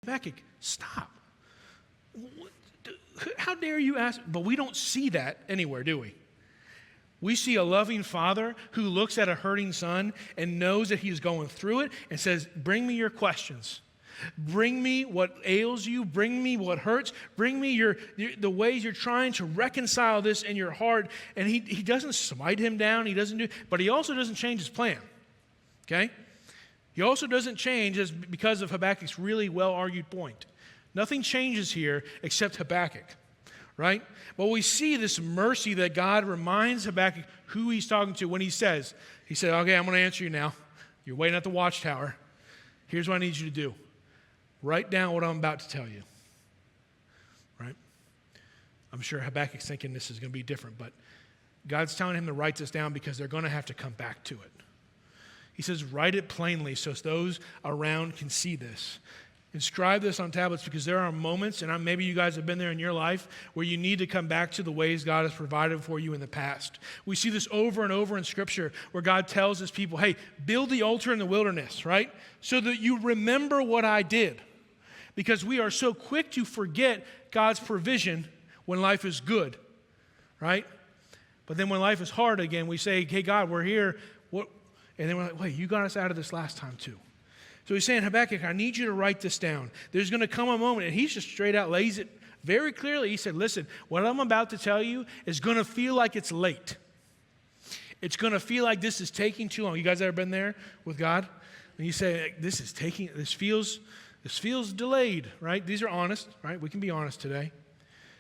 Habakkuk, stop. How dare you ask? But we don't see that anywhere, do we? We see a loving father who looks at a hurting son and knows that he's going through it and says, bring me your questions. Bring me what ails you. Bring me what hurts. Bring me the ways you're trying to reconcile this in your heart. And he doesn't smite him down. He doesn't but he also doesn't change his plan. Okay? He also doesn't change because of Habakkuk's really well-argued point. Nothing changes here except Habakkuk, right? But we see this mercy that God reminds Habakkuk who he's talking to when he said, okay, I'm going to answer you now. You're waiting at the watchtower. Here's what I need you to do. Write down what I'm about to tell you, right? I'm sure Habakkuk's thinking this is going to be different, but God's telling him to write this down because they're going to have to come back to it. He says, write it plainly so those around can see this. Inscribe this on tablets because there are moments, and maybe you guys have been there in your life, where you need to come back to the ways God has provided for you in the past. We see this over and over in Scripture where God tells his people, hey, build the altar in the wilderness, right? So that you remember what I did. Because we are so quick to forget God's provision when life is good, right? But then when life is hard again, we say, hey, God, we're here. What? And then we're like, wait, you got us out of this last time too. So he's saying, Habakkuk, I need you to write this down. There's going to come a moment, and he just straight out lays it very clearly. He said, listen, what I'm about to tell you is going to feel like it's late. It's going to feel like this is taking too long. You guys ever been there with God? And you say, this feels delayed, right? These are honest, right? We can be honest today.